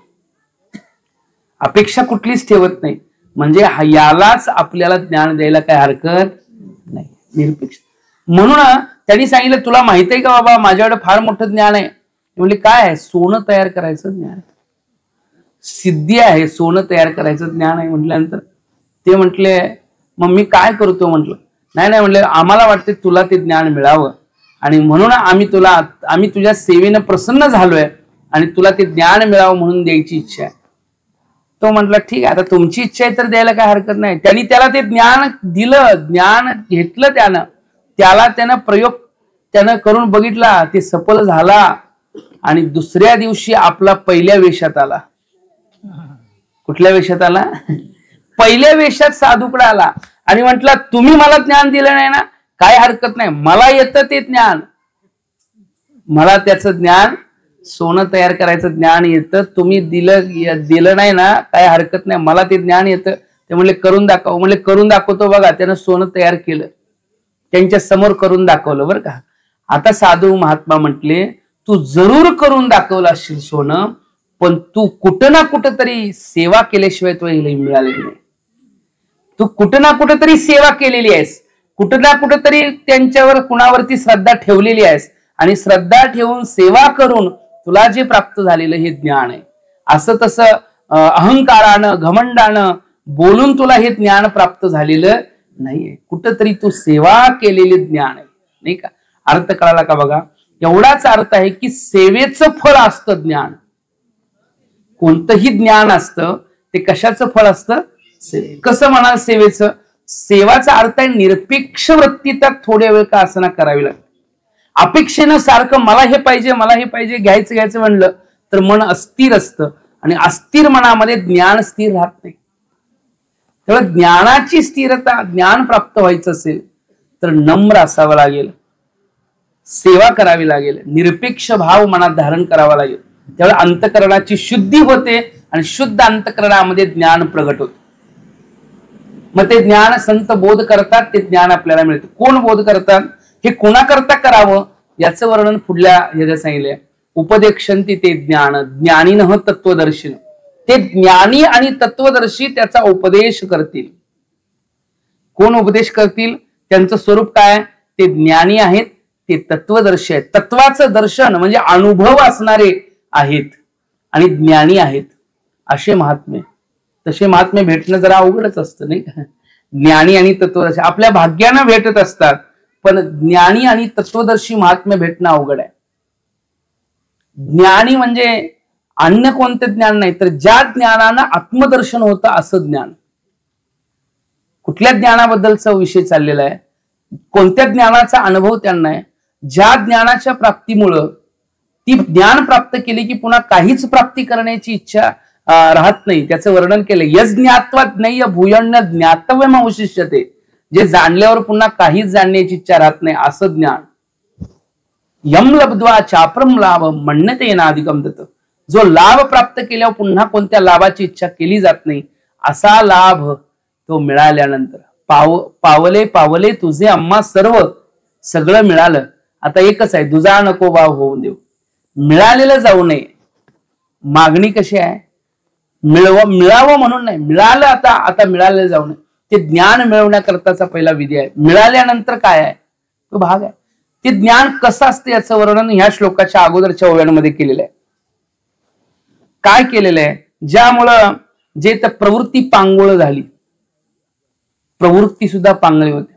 अपेक्षा कुठलीच ठेवत नाही. म्हणजे यालाच आपल्याला ज्ञान द्यायला काय हरकत नाही, निरपेक्ष. म्हणून त्यांनी सांगितलं तुला माहित आहे का बाबा माझ्याकडे फार मोठं ज्ञान आहे. म्हणजे काय आहे? सोनं तयार करायचं ज्ञान, सिद्धी आहे, सोनं तयार करायचं ज्ञान आहे. म्हटल्यानंतर ते म्हटले मग मी काय करतो? म्हटलं नाही म्हटलं आम्हाला वाटते तुला ते ज्ञान मिळावं आणि म्हणून आम्ही तुझ्या सेवेनं प्रसन्न झालोय आणि तुला ते ज्ञान मिळावं म्हणून द्यायची इच्छा आहे. तो म्हटला ठीक आहे, आता तुमची इच्छा आहे तर द्यायला काय हरकत नाही. त्यांनी त्याला ते ज्ञान दिलं, ज्ञान घेतलं त्यानं प्रयोग त्यानं करून बघितला, ते सफल झाला. आणि दुसऱ्या दिवशी आपला पहिल्या वेशात आला. कुठल्या वेशात आला? पहिल्या वेशात साधूकडे आला आणि म्हटला तुम्ही मला ज्ञान दिलं नाही ना, काय हरकत नाही, मला येतं ते ज्ञान, मला त्याचं ज्ञान, सोनं तयार करायचं ज्ञान येतं, तुम्ही दिलं नाही ना, काय हरकत नाही, मला ते ज्ञान येतं. ते म्हणले करून दाखव. म्हणले करून दाखवतो. बघा त्यानं सोनं तयार केलं, त्यांच्या समोर करून दाखवलं. बरं का, आता साधू महात्मा म्हटले तू जरूर करून दाखवलं असशील सोनं, पण तू कुठं ना कुठं तरी सेवा केल्याशिवाय तुला मिळालेली नाही. तू कुठं ना कुठं तरी सेवा केलेली आहेस, कुठं ना कुठं तरी त्यांच्यावर कुणावरती श्रद्धा ठेवलेली आहेस आणि श्रद्धा ठेवून सेवा करून तुला जे प्राप्त झालेलं हे ज्ञान आहे. असं तसं अहंकारानं घमंडानं बोलून तुला हे ज्ञान प्राप्त झालेलं नाहीये, कुठंतरी तू सेवा केलेले ज्ञान आहे. नाही का? अर्थ कळाला का? बघा एवढाच अर्थ आहे की सेवेचं फळ असतं ज्ञान. कोणतंही ज्ञान असतं ते कशाचं फळ असतं? कसं म्हणाल सेवेचं? सेवाचा अर्थ आहे निरपेक्ष वृत्ती तर थोड्या वेळ का असना करावी लागते. अपेक्षेनं सारखं मला हे पाहिजे घ्यायचं म्हणलं तर मन अस्थिर असतं आणि अस्थिर मनामध्ये ज्ञान स्थिर राहत नाही. तेव्हा ज्ञानाची स्थिरता, ज्ञान प्राप्त व्हायचं असेल तर नम्र असावं लागेल, सेवा करावी लागेल, निरपेक्ष भाव मनात धारण करावा लागेल. त्यावेळी अंतकरणाची शुद्धी होते आणि शुद्ध अंतकरणामध्ये ज्ञान प्रगट होते. मग ते ज्ञान संत बोध करतात, ते ज्ञान आपल्याला मिळतं. कोण बोध करतात? हे कोणाकरता करावं याचं वर्णन पुढल्या ह्याच्यात सांगितलंय. उपदेक्षन्ति ते ज्ञान ज्ञानिनः तत्वदर्शिन. ते ज्ञानी आणि तत्वदर्शी त्याचा उपदेश करतील. कोण उपदेश करतील? त्यांचं स्वरूप काय? ते ज्ञानी आहेत, ते तत्वदर्शी आहेत. तत्वाचं दर्शन म्हणजे अनुभव असणारे आहेत आणि ज्ञानी आहेत असे महात्मे. तसे महात्मे भेटणं जरा अवघडच असतं नाही का. ज्ञानी आणि तत्वदर्शी आपल्या भाग्यानं भेटत असतात, पण ज्ञानी आणि तत्वदर्शी महात्मे भेटणं अवघड आहे. ज्ञानी म्हणजे अन्य कोणते ज्ञान नाही, तर ज्या ज्ञानानं आत्मदर्शन होतं असं ज्ञान. कुठल्या ज्ञानाबद्दलचा विषय चाललेला आहे, कोणत्या ज्ञानाचा अनुभव त्यांना आहे, ज्या ज्ञानाच्या प्राप्तीमुळं ती ज्ञान प्राप्त केली की पुन्हा काहीच प्राप्ती करण्याची इच्छा राहत नाही, त्याचं वर्णन केलं. यज्ञात्वा ज्ञेय भूयण्य ज्ञातव्यम अवशिष्यते. जे जाणल्यावर पुन्हा काहीच जाणण्याची इच्छा राहत नाही असं ज्ञान. यम लब्ध्वा चाप्रम लाभ मन्यते नाधिकम दत्त. जो लाभ प्राप्त केल्यावर पुन्हा कोणत्या लाभाची इच्छा केली जात नाही असा लाभ तो मिळाल्यानंतर. पावले पावले तुझे अम्मा सर्व, सगळं मिळालं, आता एकच आहे, तुझा नको भाव होऊन देऊ. मिळालेलं जाऊ नये. मागणी कशी आहे, मिळावं म्हणून नाही, मिळालं आता मिळालेलं जाऊ नये. ते ज्ञान मिळवण्याकरताचा पहिला विधी आहे. मिळाल्यानंतर काय आहे तो भाग आहे. ते ज्ञान कसं असतं याचं वर्णन ह्या श्लोकाच्या अगोदरच्या ओव्यांमध्ये केलेलं आहे. काय केलेलं आहे, ज्यामुळं जे तर प्रवृत्ती पांगोळ झाली, प्रवृत्ती सुद्धा पांगळी होते,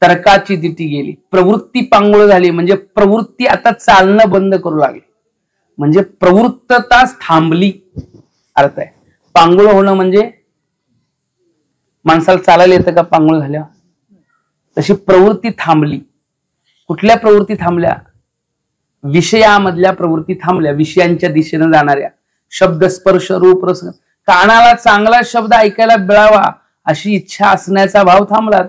तर्काची दिटी गेली, प्रवृत्ती पांगोळ झाली म्हणजे प्रवृत्ती आता चालणं बंद करू लागली, म्हणजे प्रवृत्तताच थांबली अर्थ आहे. पांगुळ होणं म्हणजे माणसाला चालायला येतं का पांगुळ झाल्या, तशी प्रवृत्ती थांबली. कुठल्या प्रवृत्ती थांबल्या, विषयामधल्या प्रवृत्ती थांबल्या, विषयांच्या दिशेनं जाणाऱ्या. शब्द स्पर्श रूप रस, कानाला चांगला शब्द ऐकायला मिळावा अशी इच्छा असण्याचा भाव थांबला.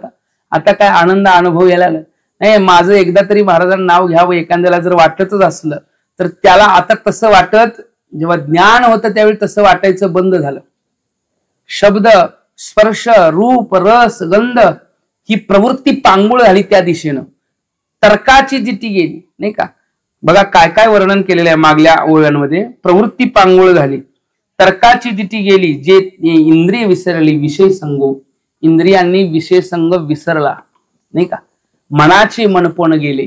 आता काय आनंद अनुभव यायला नाही. माझं एकदा तरी महाराजांना नाव घ्यावं एखाद्याला जर वाटतच असलं तर त्याला आता तसं वाटत, जेव्हा ज्ञान होतं त्यावेळी तसं वाटायचं बंद झालं. शब्द स्पर्श रूप रस गंध ही प्रवृत्ती पांगुळ झाली त्या दिशेनं, तर्काची दिटी गेली नाही का. बघा काय काय वर्णन केलेलं आहे मागल्या ओव्यांमध्ये. प्रवृत्ती पांगुळ झाली, तर्काची दिटी गेली, जे इंद्रिय विसरली, विषय संगो, इंद्रियांनी विषय संग विसरला नाही का. मनाचे मनपण गेले,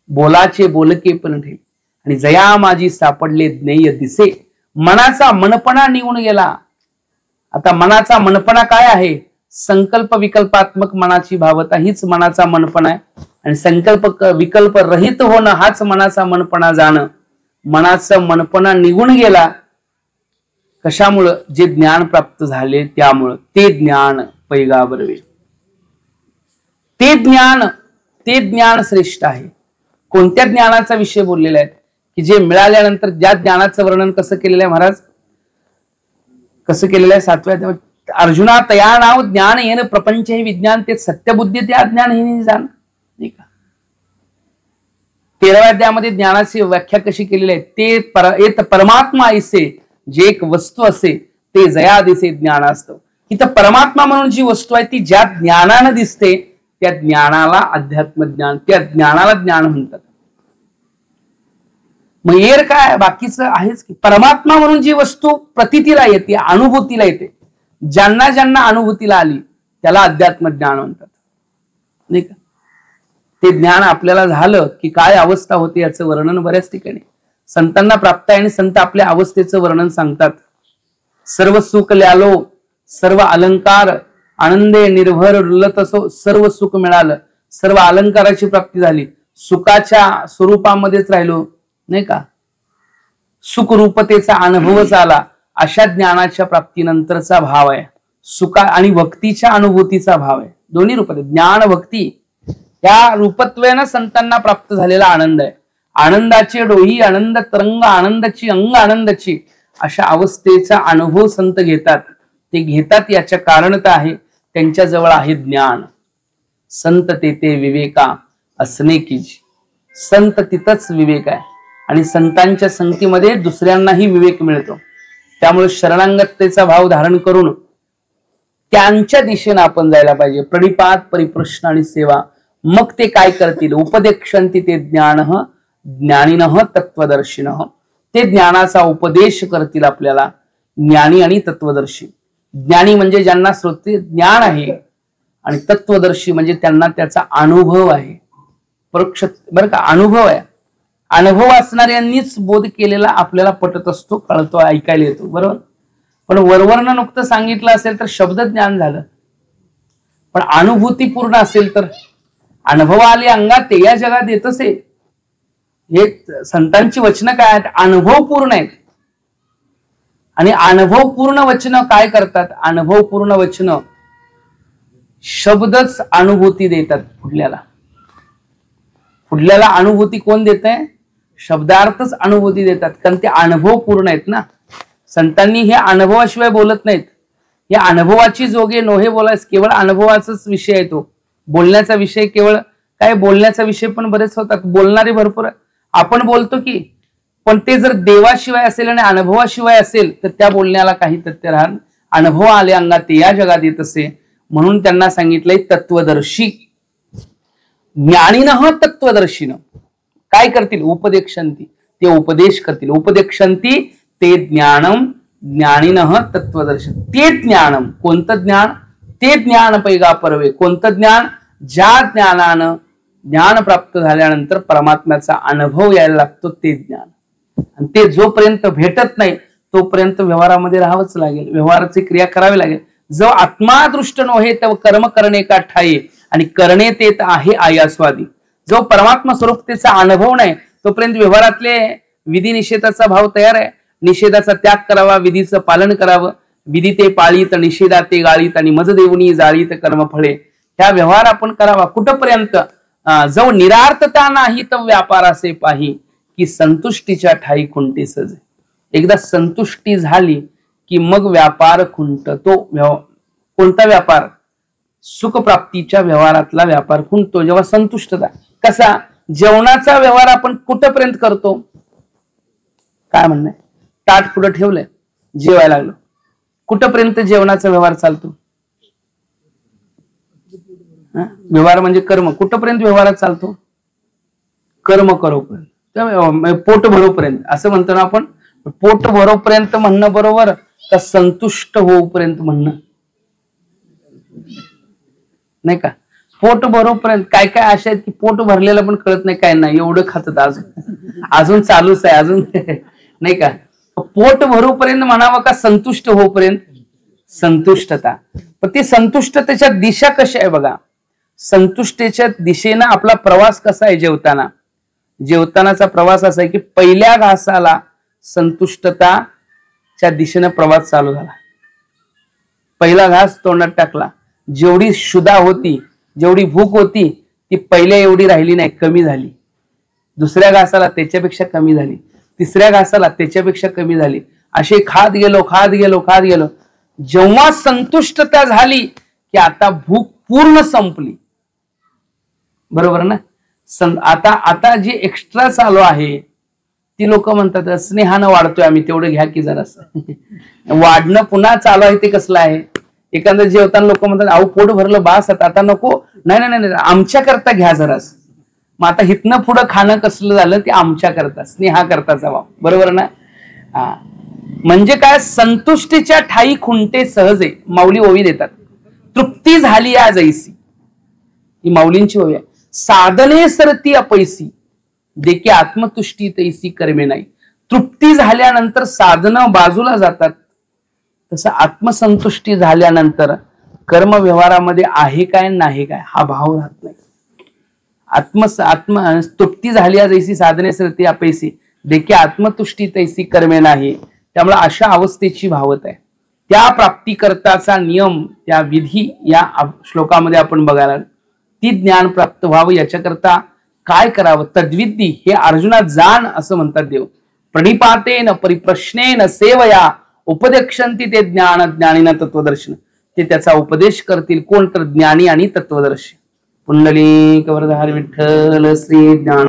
बोलाचे बोलके पण ठेवले, आणि जया माझी सापडले ज्ञेय दिसे. मनाचा मनपणा निघून गेला. आता मनाचा मनपणा काय आहे, संकल्प विकल्पात्मक मनाची भावता हीच मनाचा मनपणा आहे, आणि संकल्प विकल्प रहित होणं हाच मनाचा मनपणा जाणं. मनाचा मनपणा निघून गेला कशामुळं, जे ज्ञान प्राप्त झाले त्यामुळं. ते ज्ञान पैगाबरवे, ते ज्ञान श्रेष्ठ आहे. कोणत्या ज्ञानाचा विषय बोललेला आहे की जे मिळाल्यानंतर, ज्या ज्ञानाचं वर्णन कसं केलेलं आहे महाराज, कसं केलेलं आहे 7व्या अर्जुना तया नाव ज्ञान येन प्रपंच हे विज्ञान ते सत्यबुद्धी ते अज्ञान हे जाण नाही का. 13व्या अध्यायामध्ये ज्ञानाची व्याख्या कशी केलेली आहे, ते परमात्मा ऐसे जे एक वस्तू असे ते जया दिसे ज्ञान असतं. इथं परमात्मा म्हणून जी वस्तू आहे ती ज्या ज्ञानानं दिसते त्या ज्ञानाला अध्यात्म ज्ञान, त्या ज्ञानाला ज्ञान म्हणतात. मग एर काय बाकीचं आहेच की. परमात्मा म्हणून जी वस्तू प्रतीतीला येते, अनुभूतीला येते, ज्यांना ज्यांना अनुभूतीला आली त्याला अध्यात्म ज्ञान म्हणतात नाही का. ते ज्ञान आपल्याला झालं की काय अवस्था होते याचं वर्णन बऱ्याच ठिकाणी संतांना प्राप्त आहे, आणि संत आपल्या अवस्थेचं वर्णन सांगतात. सर्व सुख ल्यालो, सर्व अलंकार आनंदे निर्भर रुलत असो, सर्व सुख मिळालं, सर्व अलंकाराची प्राप्ती झाली, सुखाच्या स्वरूपामध्येच राहिलो नाही का, सुखरूपतेचा अनुभवच आला. अशा ज्ञानाच्या प्राप्तीनंतरचा भाव आहे सुखा आणि भक्तीच्या अनुभूतीचा भाव आहे. दोन्ही रूपात ज्ञान भक्ती या रूपत्वेनं संतांना प्राप्त झालेला आनंद आहे. आनंदाचे डोही आनंद तरंग, आनंदाची अंग आनंदाची, अशा अवस्थेचा अनुभव संत घेतात. ते घेतात याच्या कारणता आहे त्यांच्या जवळ आहे ज्ञान. संत तेथे विवेका असणे कीजी, संत तिथंच विवेक आहे, आणि संतांच्या संगतीमध्ये दुसऱ्यांनाही विवेक मिळतो. त्यामुळे शरणांगततेचा भाव धारण करून त्यांच्या दिशेने आपण जायला पाहिजे. प्रणिपात परिप्रश्न आणि सेवा. मग ते काय करतील, उपदेक्षन्ति ते ज्ञान ज्ञानिनः तत्वदर्शिनः. ते ज्ञानाचा उपदेश करतील आपल्याला ज्ञानी आणि तत्वदर्शी. ज्ञानी म्हणजे ज्यांना श्रोते ज्ञान आहे, आणि तत्वदर्शी म्हणजे त्यांना त्याचा अनुभव आहे. परोक्ष बरं का, अनुभव आहे. अनुभव असणाऱ्यांनीच बोध केलेला आपल्याला पटत असतो, कळतो, ऐकायला येतो, बरोबर. पण वरवरनं नुकतं सांगितलं असेल तर शब्द ज्ञान झालं, पण अनुभूती पूर्ण असेल तर अनुभव आले अंगात ते या जगात येतच आहे. हे संतांची वचनं काय आहेत, अनुभव पूर्ण आहेत. आणि अनुभव पूर्ण वचनं काय करतात, अनुभव पूर्ण वचनं शब्दच अनुभूती देतात पुढल्याला. पुढल्याला अनुभूती कोण देत आहे, शब्दार्थच अनुभूती देतात, कारण ते अनुभव पूर्ण आहेत ना. संतांनी हे अनुभवाशिवाय बोलत नाहीत. या अनुभवाची जोगे नोहे बोलायच, केवळ अनुभवाचाच विषय आहे तो. बोलण्याचा विषय केवळ काय, बोलण्याचा विषय पण बरेच होतात, बोलणारे भरपूर आपण बोलतो की, पण ते जर देवाशिवाय असेल आणि अनुभवाशिवाय असेल तर त्या बोलण्याला काही तथ्य राहणार. अनुभव आले अंगात ते या जगात येत असे, म्हणून त्यांना सांगितलंय तत्वदर्शी. ज्ञानीनः तत्वदर्शीनं काय करतील, उपदेक्षन्ति, ते उपदेश करतील. उपदेक्षन्ति ते ज्ञानम ज्ञानीनः तत्वदर्शी. ते ज्ञानम, कोणतं ज्ञान, ते ज्ञान पैगा परवे. कोणतं ज्ञान, ज्या ज्ञानानं ज्ञान प्राप्त झाल्यानंतर परमात्म्याचा अनुभव यायला लागतो ते ज्ञान. आणि ते जोपर्यंत भेटत नाही तोपर्यंत व्यवहारामध्ये राहावंच लागेल, व्यवहाराची क्रिया करावी लागेल. जो आत्मादृष्ट नव्हे तव कर्म करणे का ठाई, आणि करणे तेत आहे आयास्वादी. जो परमात्मा स्वरूपतेचा अनुभव नाही तोपर्यंत व्यवहारातले विधी निषेधाचा भाव तयार आहे. निषेधाचा त्याग करावा, विधीचं पालन करावं. विधी ते पाळीत, निषेधा ते गाळीत, आणि मज देऊनी जाळीत कर्मफळे. ह्या व्यवहार आपण करावा. कुठपर्यंत, जो निरार्थता नाही तर व्यापारासे पाही, की संतुष्टीच्या ठाई खुंटे सज. एकदा संतुष्टी झाली की मग व्यापार खुंटतो. कोणता व्यापार, सुखप्राप्तीच्या व्यवहारातला व्यापार खुंटतो जेव्हा संतुष्टता. कसा, जेवणाचा व्यवहार आपण कुठपर्यंत करतो, काय म्हणणं, ताट पुढे ठेवलंय, जेवायला लागलो, कुठपर्यंत जेवणाचा व्यवहार चालतो. व्यवहार म्हणजे कर्म, कुठपर्यंत व्यवहारात चालतो, कर्म करोपर्यंत, पोट भरोपर्यंत. असं म्हणतो ना आपण, पोट भरोपर्यंत म्हणणं बरोबर का संतुष्ट होऊपर्यंत म्हणणं, नाही का. पोट भरोपर्यंत काय काय अशा आहेत की पोट भरलेलं पण कळत नाही, काय नाही एवढं खातात, अजून चालूच आहे अजून नाही का. पोट भरूपर्यंत म्हणावं का संतुष्ट होऊपर्यंत, संतुष्टता. पण ती संतुष्टतेच्या दिशा कशा आहे बघा. संतुष्टेच्या दिशेनं आपला प्रवास कसा आहे, जेवताना, जेवतानाचा प्रवास असा आहे की पहिल्या घासाला संतुष्टताच्या दिशेनं प्रवास चालू झाला. पहिला घास तोंडात टाकला, जेवढी क्षुधा होती, जेवढी भूक होती ती पहिल्या एवढी राहिली नाही, कमी झाली. दुसऱ्या घासाला त्याच्यापेक्षा कमी झाली, तिसऱ्या घासाला त्याच्यापेक्षा कमी झाली. असे खात गेलो खात गेलो खात गेलो. जेव्हा संतुष्टता झाली की आता भूक पूर्ण संपली, बरोबर ना. आता आता जी एक्स्ट्रा चालू आहे ती लोक म्हणतात स्नेहानं वाढतोय आम्ही, तेवढं घ्या की जरासं. वाढणं पुन्हा चालू आहे ते कसलं आहे. एखादं जेवताना लोक म्हणतात अहो पोट भरलं बास, आता नको, नाही नाही नाही आमच्या करता घ्या जरास. मग आता हितनं पुढं खाणं कसलं झालं ते आमच्या करता, स्नेहा करताचा भाव, बरोबर ना. म्हणजे काय, संतुष्टीच्या ठाई खुंटे सहजे. माऊली ओवी देतात, तृप्ती झाली या जैसी, ही माऊलींची ओवी आहे. साधने सरती अपैसी, देखी आत्मतुष्टी तैसी कर्मे नाही. तृप्ती झाल्यानंतर साधनं बाजूला जातात, तसं आत्मसंतुष्टी झाल्यानंतर कर्म व्यवहारामध्ये आहे काय नाही काय हा भाव राहत नाही. आत्म तृप्ती झाली जैसी साधने सरती अपैसी, देखी आत्मतुष्टी तैसी कर्मे नाही. त्यामुळे अशा अवस्थेची भावत आहे. त्या प्राप्तीकरताचा नियम, त्या विधी या श्लोकामध्ये आपण बघायला. ती ज्ञान प्राप्त व्हावं याच्याकरता काय करावं, तद्विद्धी, हे अर्जुना जाण असं म्हणतात देव. प्रणिपातेन परिप्रश्नेन सेवया उपदेक्षन्ति ते ज्ञान ज्ञानीन तत्वदर्शन. ते त्याचा उपदेश करतील कोण, तर ज्ञानी आणि तत्वदर्शी. पुंडलिक वरदहरी विठ्ठल श्री ज्ञान